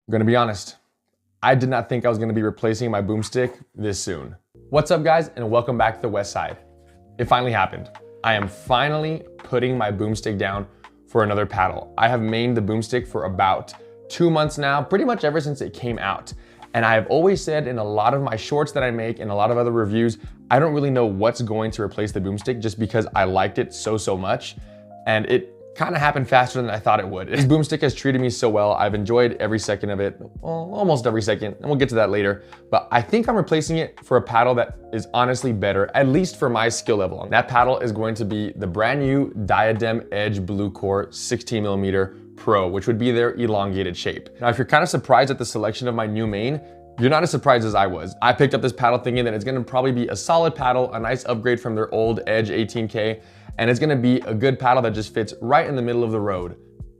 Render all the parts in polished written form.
I'm gonna be honest, I did not think I was gonna be replacing my Boomstik this soon. What's up guys, and welcome back to the West Side. It finally happened. I am finally putting my Boomstik down for another paddle. I have mained the Boomstik for about 2 months now, pretty much ever since it came out. And I have always said in a lot of my shorts that I make and a lot of other reviews, I don't really know what's going to replace the Boomstik just because I liked it so much. And it kind of happened faster than I thought it would. This Boomstik has treated me so well. I've enjoyed every second of it, well, almost every second, and we'll get to that later. But I think I'm replacing it for a paddle that is honestly better, at least for my skill level. That paddle is going to be the brand new Diadem Edge BluCore 16mm Pro, which would be their elongated shape. Now, if you're kind of surprised at the selection of my new main, you're not as surprised as I was. I picked up this paddle thinking that it's gonna probably be a solid paddle, a nice upgrade from their old Edge 18K, and it's gonna be a good paddle that just fits right in the middle of the road.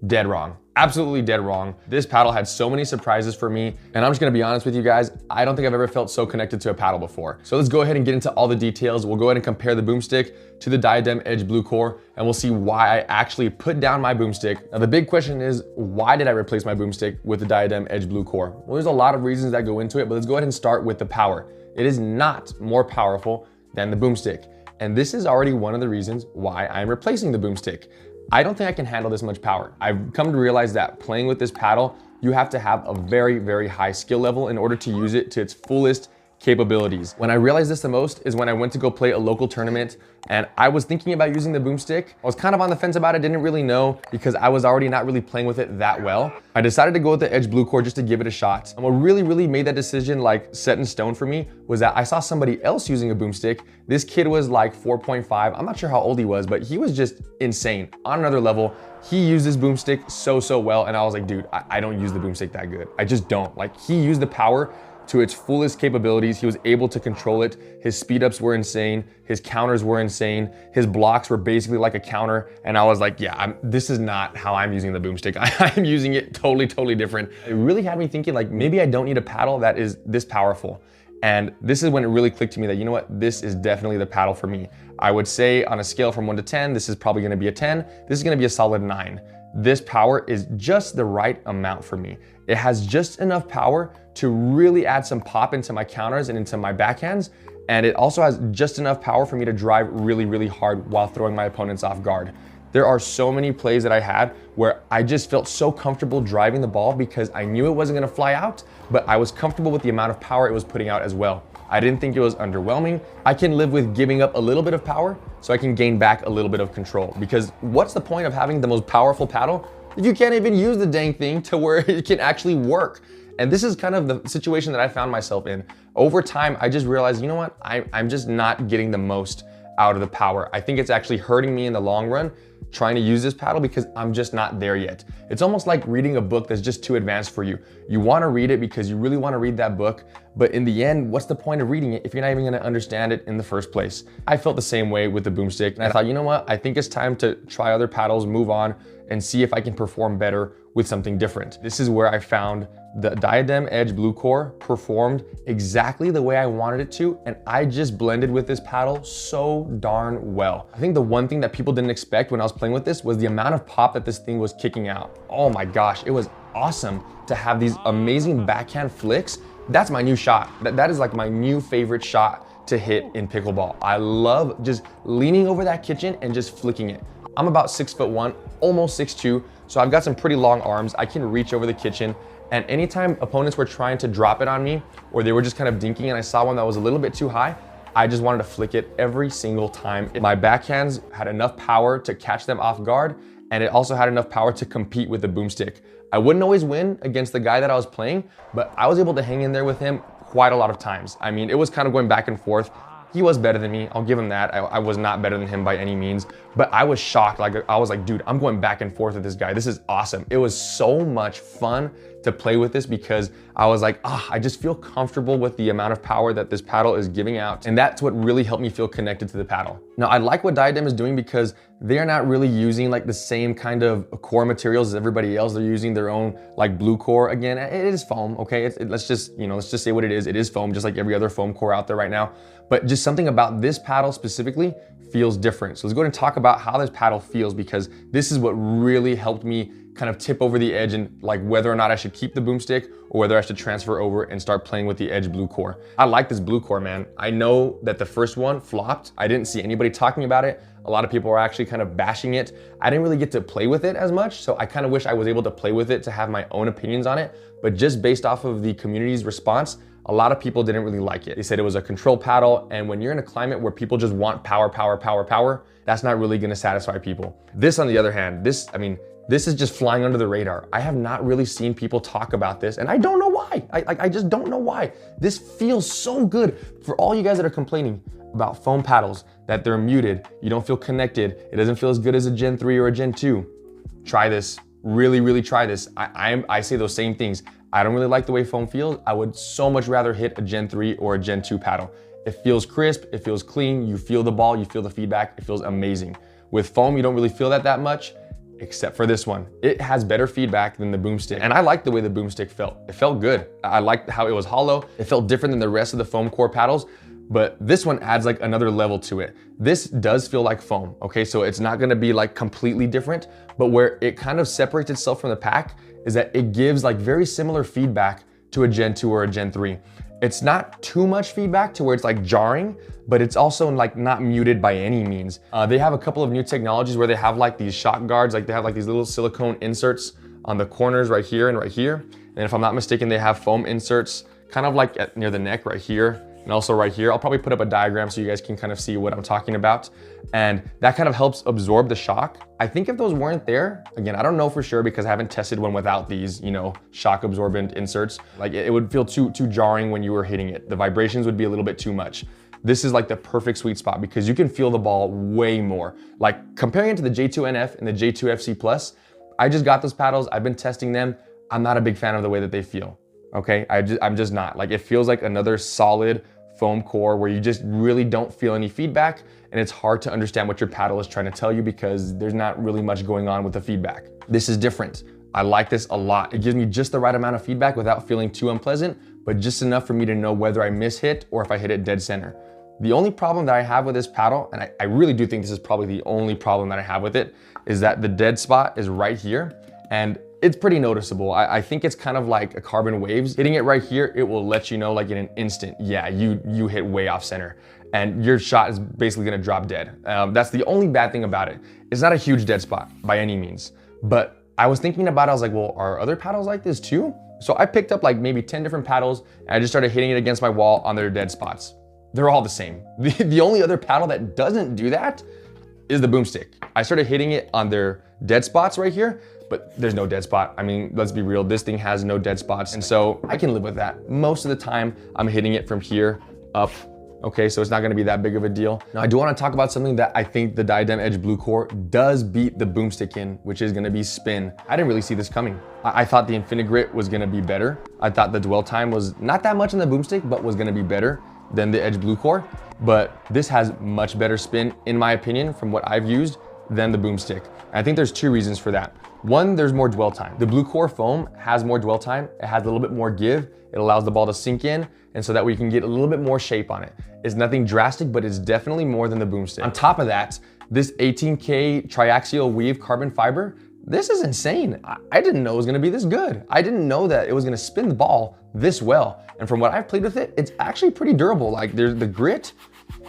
Dead wrong. Absolutely dead wrong. This paddle had so many surprises for me, and I'm just gonna be honest with you guys, I don't think I've ever felt so connected to a paddle before. So let's go ahead and get into all the details. We'll go ahead and compare the Boomstik to the Diadem Edge BluCore, and we'll see why I actually put down my Boomstik. Now the big question is, why did I replace my Boomstik with the Diadem Edge BluCore? Well, there's a lot of reasons that go into it, but let's go ahead and start with the power. It is not more powerful than the Boomstik. And this is already one of the reasons why I'm replacing the Boomstik. I don't think I can handle this much power. I've come to realize that playing with this paddle, you have to have a very high skill level in order to use it to its fullest capabilities. When I realized this the most is when I went to go play a local tournament and I was thinking about using the Boomstik. I was kind of on the fence about it, didn't really know because I was already not really playing with it that well. I decided to go with the Edge BluCore just to give it a shot. And what really made that decision like set in stone for me was that I saw somebody else using a Boomstik. This kid was like 4.5. I'm not sure how old he was, but he was just insane on another level. He used his Boomstik so well. And I was like, dude, I don't use the Boomstik that good. I just don't. Like, he used the power to its fullest capabilities. He was able to control it. His speed ups were insane. His counters were insane. His blocks were basically like a counter. And I was like, yeah, this is not how I'm using the Boomstik. I'm using it totally different. It really had me thinking like, maybe I don't need a paddle that is this powerful. And this is when it really clicked to me that, you know what, this is definitely the paddle for me. I would say on a scale from 1 to 10, this is probably gonna be a 10. This is gonna be a solid 9. This power is just the right amount for me. It has just enough power to really add some pop into my counters and into my backhands. And it also has just enough power for me to drive really hard while throwing my opponents off guard. There are so many plays that I had where I just felt so comfortable driving the ball because I knew it wasn't gonna fly out, but I was comfortable with the amount of power it was putting out as well. I didn't think it was underwhelming. I can live with giving up a little bit of power so I can gain back a little bit of control, because what's the point of having the most powerful paddle if you can't even use the dang thing to where it can actually work? And this is kind of the situation that I found myself in. Over time, I just realized, you know what? I'm just not getting the most out of the power. I think it's actually hurting me in the long run trying to use this paddle because I'm just not there yet. It's almost like reading a book that's just too advanced for you. You wanna read it because you really wanna read that book, but in the end, what's the point of reading it if you're not even gonna understand it in the first place? I felt the same way with the Boomstik, and I thought, you know what? I think it's time to try other paddles, move on, and see if I can perform better with something different. This is where I found the Diadem Edge BluCore performed exactly the way I wanted it to, and I just blended with this paddle so darn well. I think the one thing that people didn't expect when I was playing with this was the amount of pop that this thing was kicking out. Oh my gosh, it was awesome to have these amazing backhand flicks. That's my new shot. That is like my new favorite shot to hit in pickleball. I love just leaning over that kitchen and just flicking it. I'm about 6'1", almost 6'2", so I've got some pretty long arms. I can reach over the kitchen, and anytime opponents were trying to drop it on me, or they were just kind of dinking and I saw one that was a little bit too high, I just wanted to flick it every single time. My backhands had enough power to catch them off guard, and it also had enough power to compete with the Boomstik. I wouldn't always win against the guy that I was playing, but I was able to hang in there with him quite a lot of times. I mean, it was kind of going back and forth. He was better than me, I'll give him that. I was not better than him by any means, but I was shocked. Like, I was like, dude, I'm going back and forth with this guy. This is awesome. It was so much fun to play with this because I was like, I just feel comfortable with the amount of power that this paddle is giving out. And that's what really helped me feel connected to the paddle. Now, I like what Diadem is doing because they're not really using like the same kind of core materials as everybody else. They're using their own like BluCore. Again, it is foam, okay? Let's just say what it is. It is foam, just like every other foam core out there right now. But just something about this paddle specifically feels different. So let's go ahead and talk about how this paddle feels, because this is what really helped me kind of tip over the edge and like whether or not I should keep the Boomstik or whether I should transfer over and start playing with the Edge BluCore. I like this BluCore, man. I know that the first one flopped. I didn't see anybody talking about it. A lot of people were actually kind of bashing it. I didn't really get to play with it as much, so I kind of wish I was able to play with it to have my own opinions on it. But just based off of the community's response, a lot of people didn't really like it. They said it was a control paddle, and when you're in a climate where people just want power, power, power, power, that's not really gonna satisfy people. This, on the other hand, this is just flying under the radar. I have not really seen people talk about this, and I don't know why. I just don't know why. This feels so good. For all you guys that are complaining about foam paddles, that they're muted, you don't feel connected, it doesn't feel as good as a Gen 3 or a Gen 2, try this. Really, really try this. I say those same things. I don't really like the way foam feels. I would so much rather hit a Gen 3 or a Gen 2 paddle. It feels crisp, it feels clean, you feel the ball, you feel the feedback, it feels amazing. With foam, you don't really feel that much, except for this one. It has better feedback than the Boomstik. And I like the way the Boomstik felt. It felt good. I liked how it was hollow. It felt different than the rest of the foam core paddles, but this one adds like another level to it. This does feel like foam, okay? So it's not gonna be like completely different, but where it kind of separates itself from the pack is that it gives like very similar feedback to a Gen 2 or a Gen 3. It's not too much feedback to where it's like jarring, but it's also like not muted by any means. They have a couple of new technologies where they have like these shock guards, like they have like these little silicone inserts on the corners right here and right here. And if I'm not mistaken, they have foam inserts kind of like near the neck right here and also right here. I'll probably put up a diagram so you guys can kind of see what I'm talking about. And that kind of helps absorb the shock. I think if those weren't there, again, I don't know for sure because I haven't tested one without these, you know, shock absorbent inserts. Like it would feel too jarring when you were hitting it. The vibrations would be a little bit too much. This is like the perfect sweet spot because you can feel the ball way more. Like comparing it to the J2NF and the J2FC Plus, I just got those paddles, I've been testing them. I'm not a big fan of the way that they feel, okay? I'm just not. Like it feels like another solid foam core where you just really don't feel any feedback and it's hard to understand what your paddle is trying to tell you because there's not really much going on with the feedback. This is different. I like this a lot. It gives me just the right amount of feedback without feeling too unpleasant, but just enough for me to know whether I mishit or if I hit it dead center. The only problem that I have with this paddle, and I really do think this is probably the only problem that I have with it, is that the dead spot is right here and it's pretty noticeable. I think it's kind of like a carbon waves. Hitting it right here, it will let you know like in an instant, yeah, you hit way off center and your shot is basically gonna drop dead. That's the only bad thing about it. It's not a huge dead spot by any means, but I was thinking about it, I was like, well, are other paddles like this too? So I picked up like maybe 10 different paddles and I just started hitting it against my wall on their dead spots. They're all the same. The only other paddle that doesn't do that is the Boomstik. I started hitting it on their dead spots right here, but there's no dead spot. I mean, let's be real, this thing has no dead spots. And so I can live with that. Most of the time, I'm hitting it from here up. Okay, so it's not gonna be that big of a deal. Now, I do wanna talk about something that I think the Diadem Edge BluCore does beat the Boomstik in, which is gonna be spin. I didn't really see this coming. I thought the Infinigrit was gonna be better. I thought the dwell time was not that much on the Boomstik, but was gonna be better than the Edge BluCore. But this has much better spin, in my opinion, from what I've used, than the Boomstik. And I think there's two reasons for that. One, there's more dwell time. The BluCore foam has more dwell time. It has a little bit more give. It allows the ball to sink in, and so that we can get a little bit more shape on it. It's nothing drastic, but it's definitely more than the Boomstik. On top of that, this 18K triaxial weave carbon fiber, this is insane. I didn't know it was gonna be this good. I didn't know that it was gonna spin the ball this well. And from what I've played with it, it's actually pretty durable. Like the grit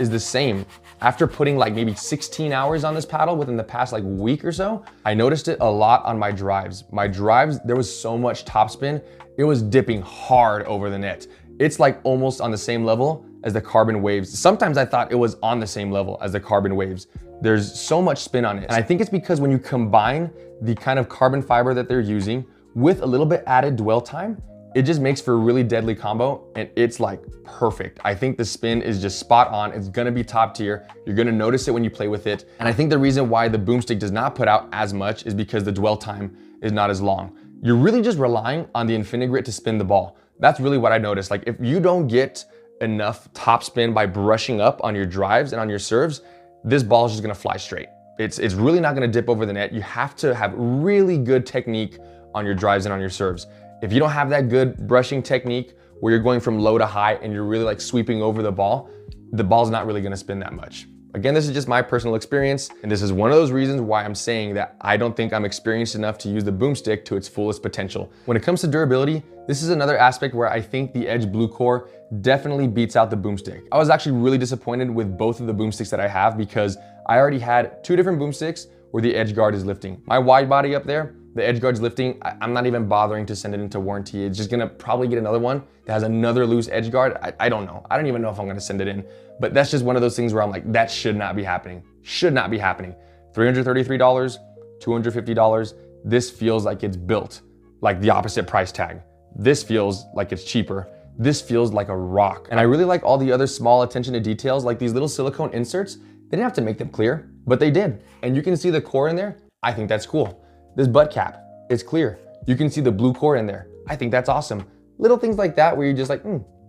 is the same. After putting like maybe 16 hours on this paddle within the past like week or so, I noticed it a lot on my drives. My drives, there was so much topspin, it was dipping hard over the net. It's like almost on the same level as the carbon waves. Sometimes I thought it was on the same level as the carbon waves. There's so much spin on it. And I think it's because when you combine the kind of carbon fiber that they're using with a little bit added dwell time, it just makes for a really deadly combo and it's like perfect. I think the spin is just spot on. It's gonna be top tier. You're gonna notice it when you play with it. And I think the reason why the Boomstik does not put out as much is because the dwell time is not as long. You're really just relying on the Infinigrit to spin the ball. That's really what I noticed. Like if you don't get enough top spin by brushing up on your drives and on your serves, this ball is just gonna fly straight. It's really not gonna dip over the net. You have to have really good technique on your drives and on your serves. If you don't have that good brushing technique where you're going from low to high and you're really like sweeping over the ball's not really gonna spin that much. Again, this is just my personal experience, and this is one of those reasons why I'm saying that I don't think I'm experienced enough to use the Boomstik to its fullest potential. When it comes to durability, this is another aspect where I think the Edge BluCore definitely beats out the Boomstik. I was actually really disappointed with both of the Boomstiks that I have because I already had two different Boomstiks where the edge guard is lifting. My wide body up there, the edge guard's lifting. I'm not even bothering to send it into warranty. It's just gonna probably get another one that has another loose edge guard. I don't know. I don't even know if I'm gonna send it in, but that's just one of those things where I'm like, that should not be happening. Should not be happening. $333, $250. This feels like it's built like the opposite price tag. This feels like it's cheaper. This feels like a rock. And I really like all the other small attention to details, like these little silicone inserts. They didn't have to make them clear, but they did. And you can see the core in there. I think that's cool. This butt cap, it's clear. You can see the blue core in there. I think that's awesome. Little things like that where you're just like,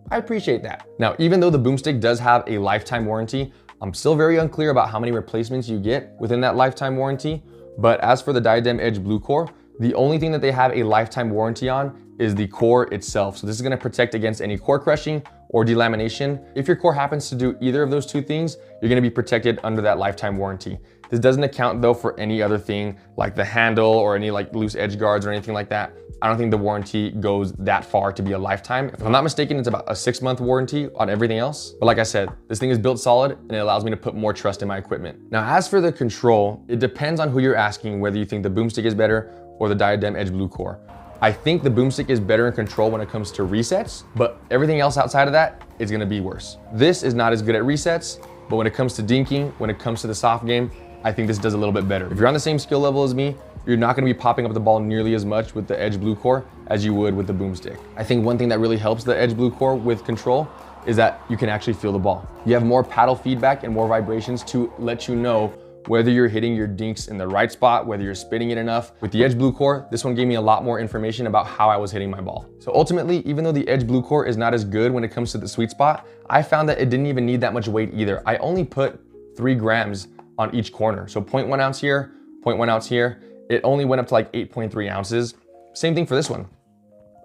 I appreciate that. Now, even though the Boomstik does have a lifetime warranty, I'm still very unclear about how many replacements you get within that lifetime warranty. But as for the Diadem Edge BluCore, the only thing that they have a lifetime warranty on is the core itself. So this is gonna protect against any core crushing or delamination. If your core happens to do either of those two things, you're gonna be protected under that lifetime warranty. This doesn't account though for any other thing like the handle or any like loose edge guards or anything like that. I don't think the warranty goes that far to be a lifetime. If I'm not mistaken, it's about a 6-month warranty on everything else. But like I said, this thing is built solid and it allows me to put more trust in my equipment. Now, as for the control, it depends on who you're asking, whether you think the Boomstik is better or the Diadem Edge BluCore. I think the Boomstik is better in control when it comes to resets, but everything else outside of that is gonna be worse. This is not as good at resets, but when it comes to dinking, when it comes to the soft game, I think this does a little bit better. If you're on the same skill level as me, you're not gonna be popping up the ball nearly as much with the Edge BluCore as you would with the Boomstik. I think one thing that really helps the Edge BluCore with control is that you can actually feel the ball. You have more paddle feedback and more vibrations to let you know whether you're hitting your dinks in the right spot, whether you're spinning it enough. With the Edge BluCore, this one gave me a lot more information about how I was hitting my ball. So ultimately, even though the Edge BluCore is not as good when it comes to the sweet spot, I found that it didn't even need that much weight either. I only put 3 grams on each corner. So 0.1 ounce here, 0.1 ounce here. It only went up to like 8.3 ounces. Same thing for this one.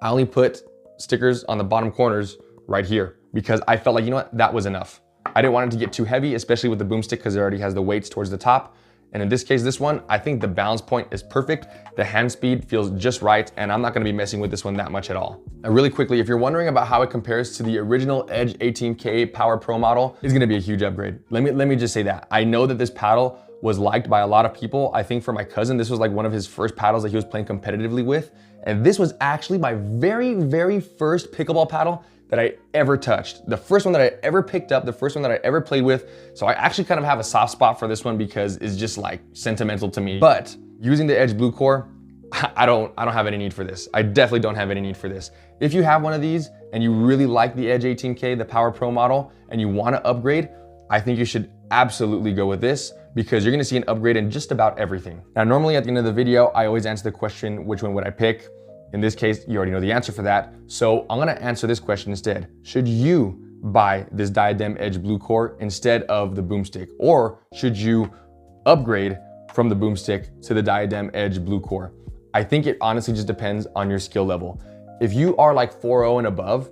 I only put stickers on the bottom corners right here because I felt like, you know what, that was enough. I didn't want it to get too heavy, especially with the Boomstik because it already has the weights towards the top. And in this case, this one, I think the balance point is perfect. The hand speed feels just right, and I'm not gonna be messing with this one that much at all. Now, really quickly, if you're wondering about how it compares to the original Edge 18K Power Pro model, it's gonna be a huge upgrade. Let me just say that. I know that this paddle was liked by a lot of people. I think for my cousin, this was like one of his first paddles that he was playing competitively with. And this was actually my very, very first pickleball paddle that I ever touched. The first one that I ever picked up, the first one that I ever played with. So I actually kind of have a soft spot for this one because it's just like sentimental to me. But using the Edge BluCore, I don't have any need for this. I definitely don't have any need for this. If you have one of these and you really like the Edge 18K, the Power Pro model, and you wanna upgrade, I think you should absolutely go with this because you're gonna see an upgrade in just about everything. Now, normally at the end of the video, I always answer the question, which one would I pick? In this case, you already know the answer for that. So I'm gonna answer this question instead. Should you buy this Diadem Edge BluCore instead of the Boomstik? Or should you upgrade from the Boomstik to the Diadem Edge BluCore? I think it honestly just depends on your skill level. If you are like 4.0 and above,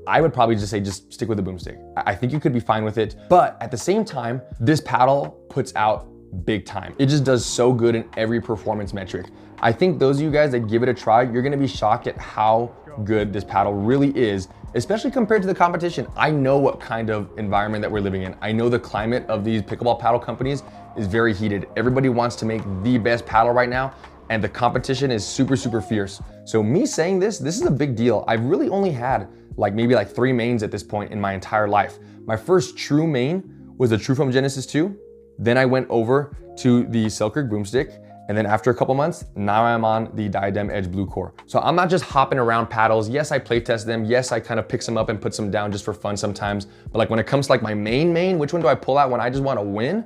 I would probably just say just stick with the Boomstik. I think you could be fine with it. But at the same time, this paddle puts out big time. It just does so good in every performance metric. I think those of you guys that give it a try, you're gonna be shocked at how good this paddle really is, especially compared to the competition. I know what kind of environment that we're living in. I know the climate of these pickleball paddle companies is very heated. Everybody wants to make the best paddle right now, and the competition is super, super fierce. So me saying this is a big deal. I've really only had maybe 3 mains at this point in my entire life. My first true main was the Truefoam Genesis 2. Then I went over to the Selkirk Boomstik. And then after a couple months, now I'm on the Diadem Edge BluCore. So I'm not just hopping around paddles. Yes, I play test them. Yes, I kind of pick some up and put some down just for fun sometimes. But when it comes to my main, which one do I pull out when I just want to win?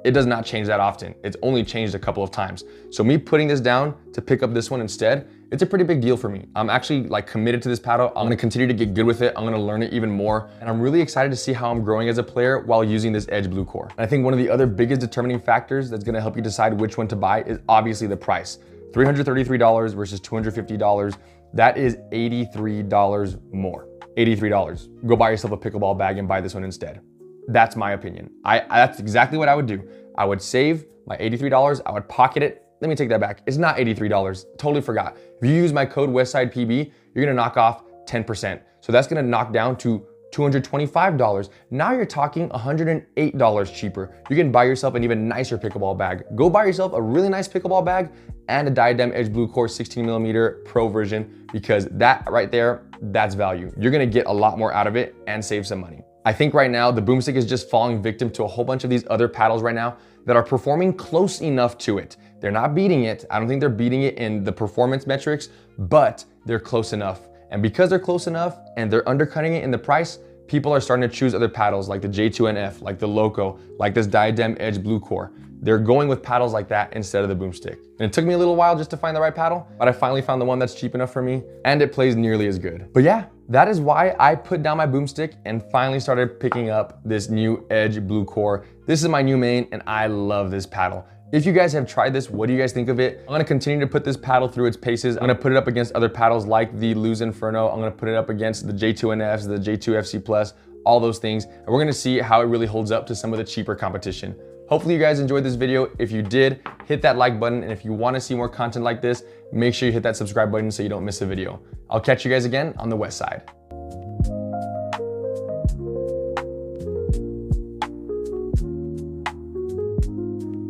It does not change that often. It's only changed a couple of times. So me putting this down to pick up this one instead, it's a pretty big deal for me. I'm actually committed to this paddle. I'm gonna continue to get good with it. I'm gonna learn it even more. And I'm really excited to see how I'm growing as a player while using this Edge BluCore. And I think one of the other biggest determining factors that's gonna help you decide which one to buy is obviously the price. $333 versus $250. That is $83 more. $83. Go buy yourself a pickleball bag and buy this one instead. That's my opinion. That's exactly what I would do. I would save my $83, I would pocket it. Let me take that back. It's not $83, totally forgot. If you use my code WestsidePB, you're gonna knock off 10%. So that's gonna knock down to $225. Now you're talking $108 cheaper. You can buy yourself an even nicer pickleball bag. Go buy yourself a really nice pickleball bag and a Diadem Edge BluCore 16mm Pro version, because that right there, that's value. You're gonna get a lot more out of it and save some money. I think right now the Boomstik is just falling victim to a whole bunch of these other paddles right now that are performing close enough to it. They're not beating it. I don't think they're beating it in the performance metrics, but they're close enough. And because they're close enough and they're undercutting it in the price, people are starting to choose other paddles like the J2NF, like the Loco, like this Diadem Edge BluCore. They're going with paddles like that instead of the Boomstik. And it took me a little while just to find the right paddle, but I finally found the one that's cheap enough for me, and it plays nearly as good. But yeah, that is why I put down my Boomstik and finally started picking up this new Edge BluCore. This is my new main, and I love this paddle. If you guys have tried this, what do you guys think of it? I'm gonna continue to put this paddle through its paces. I'm gonna put it up against other paddles like the Luz Inferno. I'm gonna put it up against the J2NFs, the J2FC+, all those things. And we're gonna see how it really holds up to some of the cheaper competition. Hopefully you guys enjoyed this video. If you did, hit that like button. And if you wanna see more content like this, make sure you hit that subscribe button so you don't miss a video. I'll catch you guys again on the West Side.